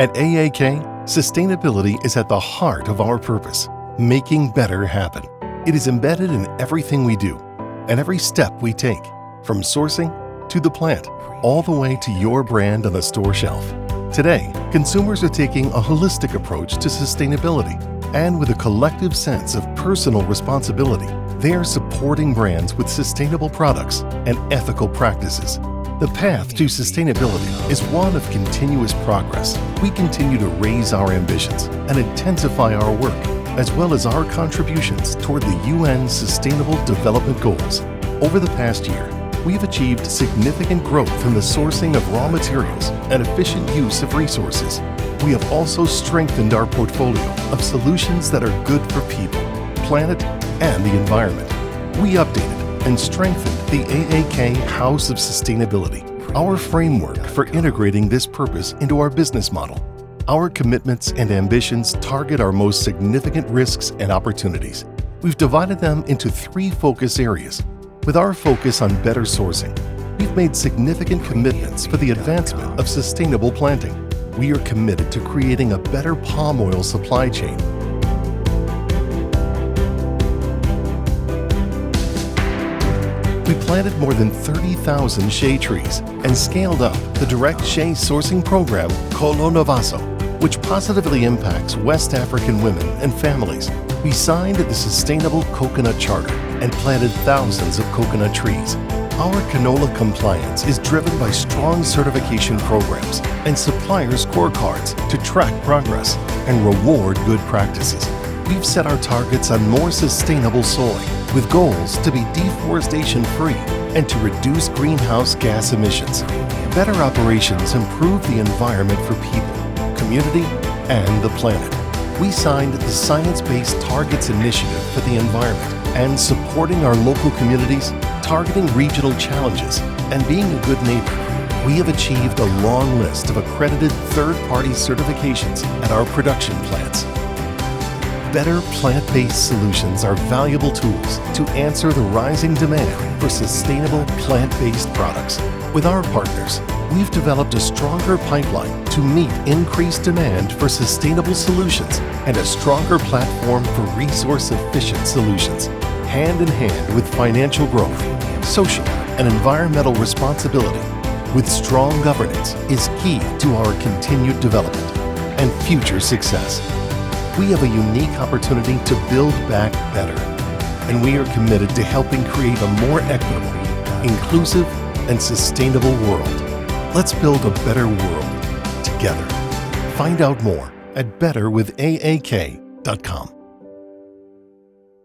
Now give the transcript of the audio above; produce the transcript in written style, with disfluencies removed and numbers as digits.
At AAK, sustainability is at the heart of our purpose, making better happen. It is embedded in everything we do and every step we take, from sourcing to the plant, all the way to your brand on the store shelf. Today, consumers are taking a holistic approach to sustainability, and with a collective sense of personal responsibility, they are supporting brands with sustainable products and ethical practices. The path to sustainability is one of continuous progress. We continue to raise our ambitions and intensify our work, as well as our contributions toward the UN Sustainable Development Goals. Over the past year, we have achieved significant growth in the sourcing of raw materials and efficient use of resources. We have also strengthened our portfolio of solutions that are good for people, planet, and the environment. We updated and strengthened the AAK House of Sustainability, our framework for integrating this purpose into our business model. Our commitments and ambitions target our most significant risks and opportunities. We've divided them into 3 focus areas. With our focus on better sourcing, we've made significant commitments for the advancement of sustainable planting. We are committed to creating a better palm oil supply chain. We planted more than 30,000 shea trees and scaled up the direct shea sourcing program Kolo Novaso, which positively impacts West African women and families. We signed the Sustainable Coconut Charter and planted thousands of coconut trees. Our canola compliance is driven by strong certification programs and supplier scorecards to track progress and reward good practices. We've set our targets on more sustainable soy, with goals to be deforestation-free and to reduce greenhouse gas emissions. Better operations improve the environment for people, community, and the planet. We signed the Science Based Targets Initiative for the environment and supporting our local communities, targeting regional challenges, and being a good neighbor. We have achieved a long list of accredited third-party certifications at our production plants. Better plant-based solutions are valuable tools to answer the rising demand for sustainable plant-based products. With our partners, we've developed a stronger pipeline to meet increased demand for sustainable solutions and a stronger platform for resource-efficient solutions. Hand in hand with financial growth, social and environmental responsibility with strong governance is key to our continued development and future success. We have a unique opportunity to build back better, and we are committed to helping create a more equitable, inclusive, and sustainable world. Let's build a better world together. Find out more at betterwithaak.com.